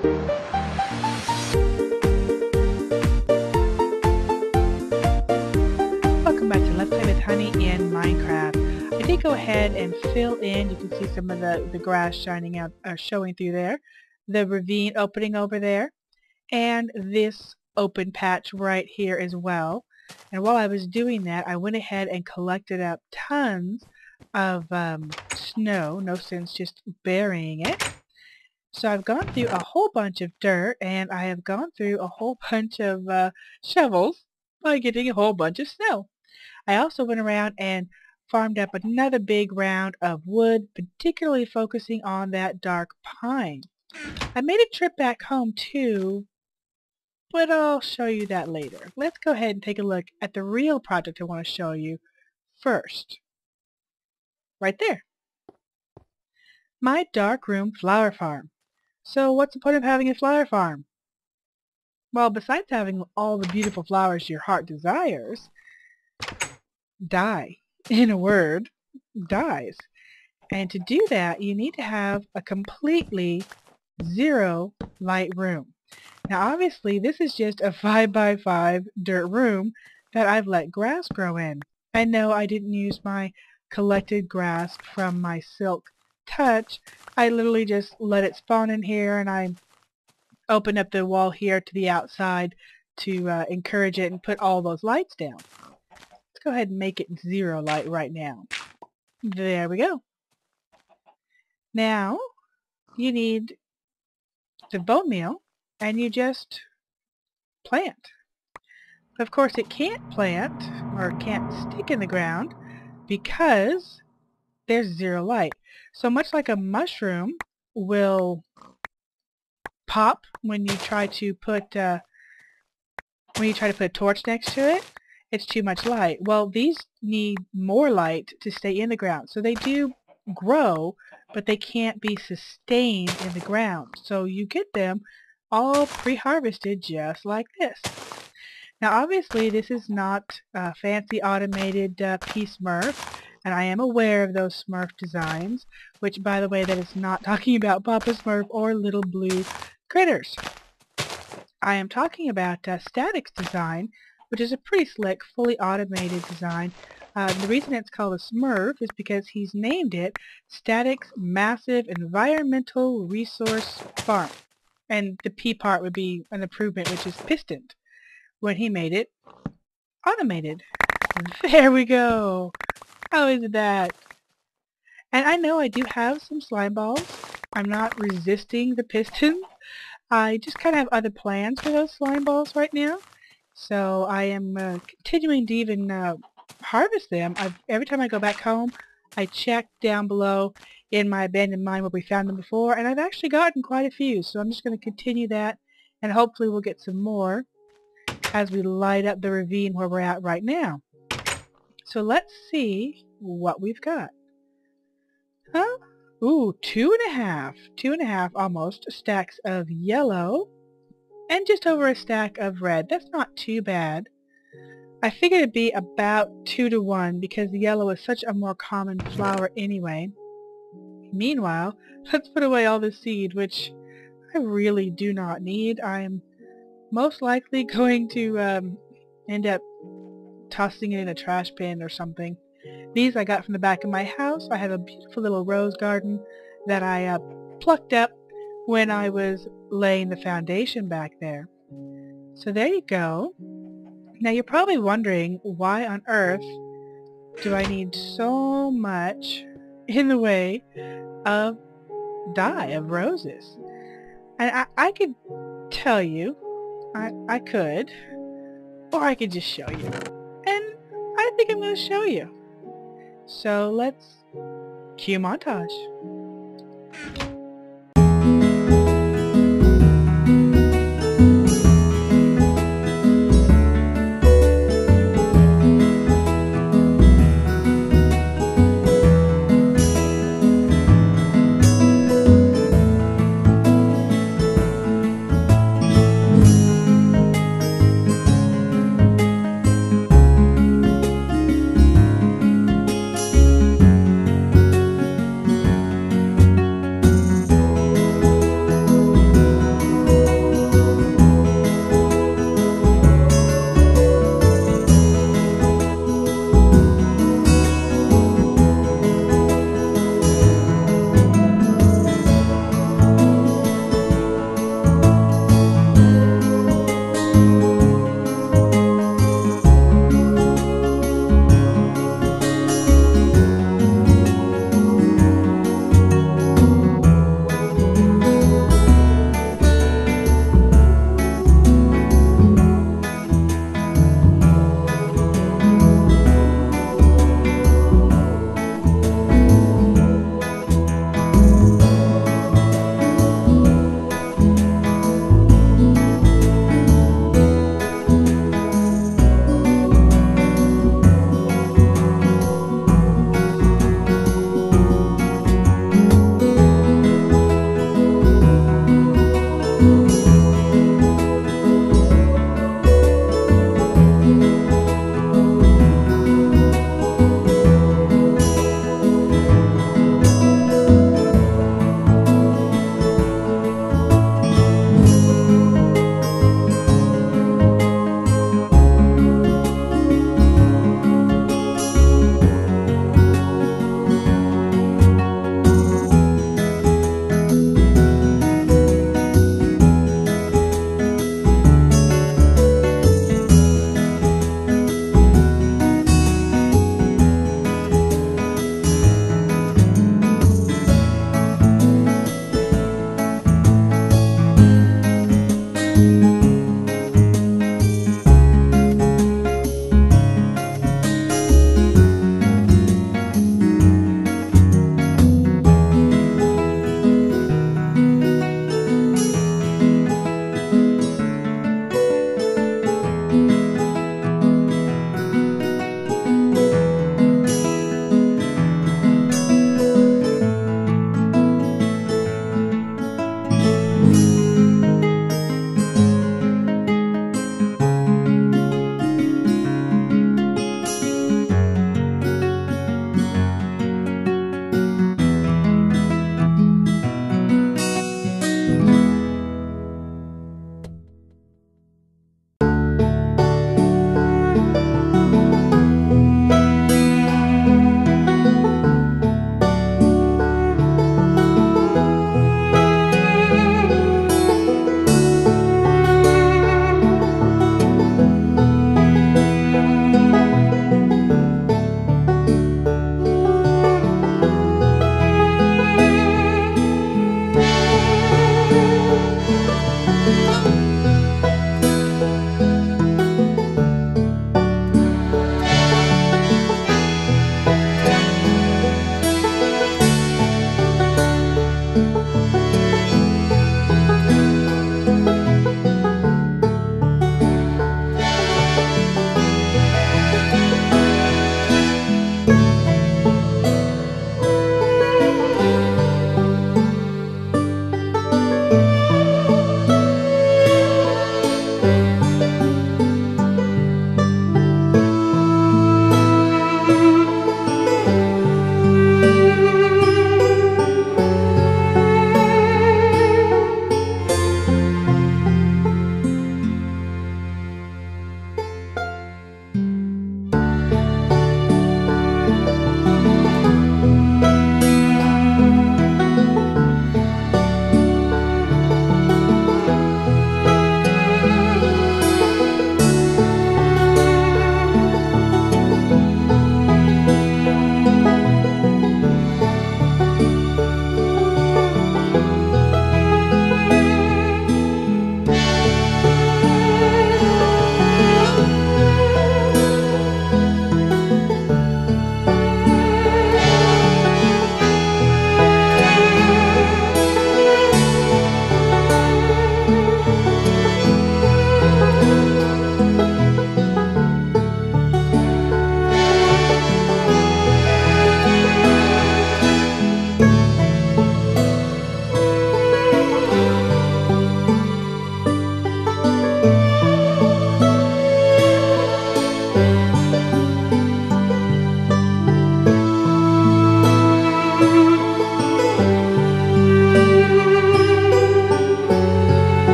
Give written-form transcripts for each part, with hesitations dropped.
Welcome back to Let's Play with Honey in Minecraft. I did go ahead and fill in, you can see some of the grass shining out, showing through there, the ravine opening over there, and this open patch right here as well. And while I was doing that, I went ahead and collected up tons of snow, no sense just burying it. So I've gone through a whole bunch of dirt, and I have gone through a whole bunch of shovels by getting a whole bunch of snow. I also went around and farmed up another big round of wood, particularly focusing on that dark pine. I made a trip back home too, but I'll show you that later. Let's go ahead and take a look at the real project I want to show you first. Right there. My darkroom flower farm. So what's the point of having a flower farm? Well, besides having all the beautiful flowers your heart desires, die. In a word, dies. And to do that, you need to have a completely zero light room. Now obviously this is just a 5x5 dirt room that I've let grass grow in. And no, I didn't use my collected grass from my silk touch. I literally just let it spawn in here, and I opened up the wall here to the outside to encourage it and put all those lights down. Let's go ahead and make it zero light right now. There we go. Now you need the bone meal, and you just plant. Of course it can't plant or can't stick in the ground because there's zero light. So much like a mushroom will pop when you try to put a torch next to it, it's too much light. Well, these need more light to stay in the ground. So they do grow, but they can't be sustained in the ground. So you get them all pre-harvested just like this. Now obviously this is not a fancy automated P-Smurf, and I am aware of those Smurf designs, which by the way that is not talking about Papa Smurf or Little Blue Critters. I am talking about Static's design, which is a pretty slick, fully automated design. The reason it's called a Smurf is because he's named it Static's Massive Environmental Resource Farm. And the P part would be an improvement, which is pistoned, when he made it automated. There we go! How is that? And I know I do have some slime balls. I'm not resisting the pistons. I just kind of have other plans for those slime balls right now. So I am continuing to even harvest them. Every time I go back home, I check down below in my abandoned mine where we found them before, and I've actually gotten quite a few. So I'm just going to continue that, and hopefully we'll get some more as we light up the ravine where we're at right now. So let's see what we've got. Huh? Ooh, two and a half almost stacks of yellow, and just over a stack of red. That's not too bad. I figured it'd be about 2 to 1 because the yellow is such a more common flower anyway. Meanwhile, let's put away all the seed, which I really do not need. I am most likely going to end up tossing it in a trash bin or something. These I got from the back of my house. I have a beautiful little rose garden that I plucked up when I was laying the foundation back there. So there you go. Now you're probably wondering, why on earth do I need so much in the way of dye, of roses? And I could tell you, I could, or I could just show you. And I think I'm going to show you. So let's cue montage.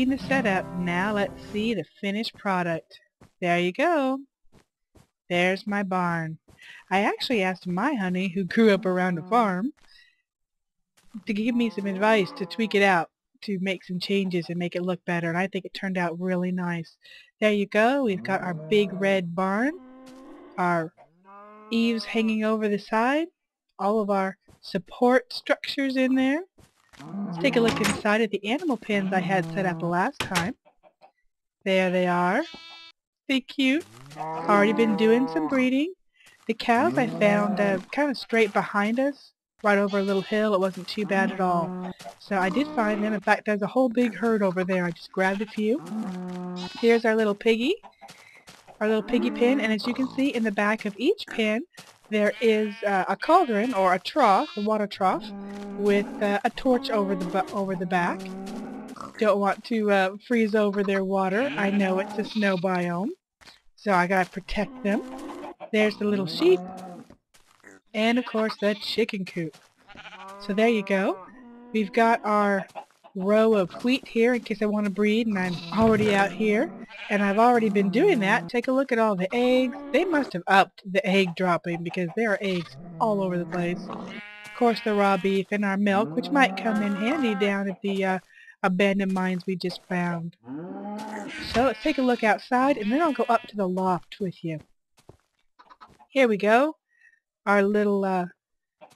seen the setup. Now let's see the finished product. There you go. There's my barn. I actually asked my honey, who grew up around a farm, to give me some advice to tweak it out, to make some changes and make it look better, and I think it turned out really nice. There you go. We've got our big red barn, our eaves hanging over the side, all of our support structures in there. Let's take a look inside at the animal pens I had set up last time. There they are. They're cute. Already been doing some breeding. The cows I found kind of straight behind us, right over a little hill. It wasn't too bad at all. So I did find them. In fact, there's a whole big herd over there. I just grabbed a few. Here's our little piggy pen, and as you can see in the back of each pen, there is a cauldron or a trough, a water trough, with a torch over the back. Don't want to freeze over their water. I know it's a snow biome, so I gotta protect them. There's the little sheep, and of course the chicken coop. So there you go. We've got our row of wheat here in case I want to breed, and I'm already out here, and I've already been doing that. Take a look at all the eggs. They must have upped the egg dropping because there are eggs all over the place. Of course, the raw beef and our milk, which might come in handy down at the abandoned mines we just found. So let's take a look outside, and then I'll go up to the loft with you. Here we go. Our little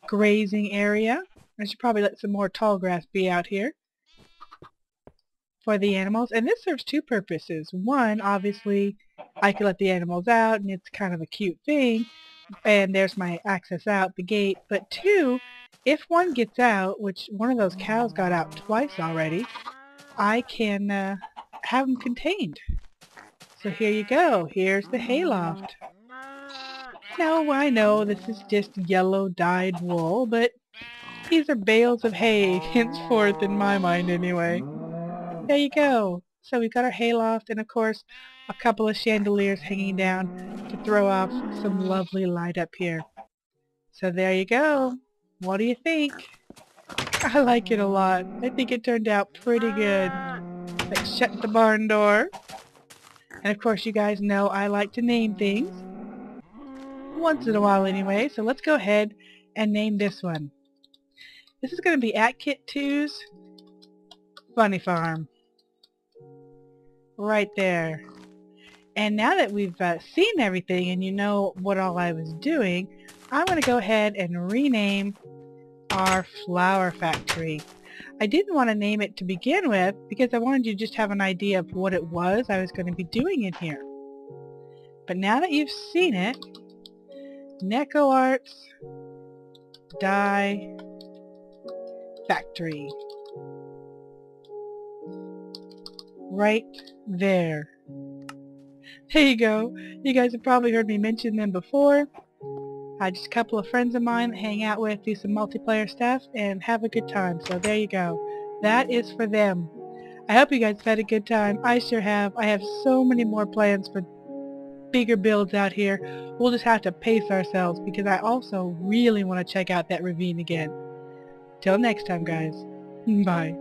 grazing area. I should probably let some more tall grass be out here for the animals. And this serves two purposes. One, obviously, I can let the animals out, and it's kind of a cute thing. And there's my access out the gate. But two, if one gets out, which one of those cows got out twice already, I can have them contained. So here you go. Here's the hayloft. Now, I know this is just yellow dyed wool, but these are bales of hay, henceforth in my mind anyway. There you go. So we've got our hayloft, and of course a couple of chandeliers hanging down to throw off some lovely light up here. So there you go. What do you think? I like it a lot. I think it turned out pretty good. Let's shut the barn door. And of course you guys know I like to name things. Once in a while anyway, so let's go ahead and name this one. This is going to be at Kit 2's Funny Farm. Right there. And now that we've seen everything and you know what all I was doing, I'm going to go ahead and rename our flower factory. I didn't want to name it to begin with because I wanted you to just have an idea of what it was I was going to be doing in here. But now that you've seen it, Neko Arts Dye Factory. Right there. There you go. You guys have probably heard me mention them before. Just a couple of friends of mine that hang out with, do some multiplayer stuff, and have a good time. So there you go. That is for them. I hope you guys have had a good time. I sure have. I have so many more plans for bigger builds out here. We'll just have to pace ourselves because I also really want to check out that ravine again. Till next time, guys. Bye.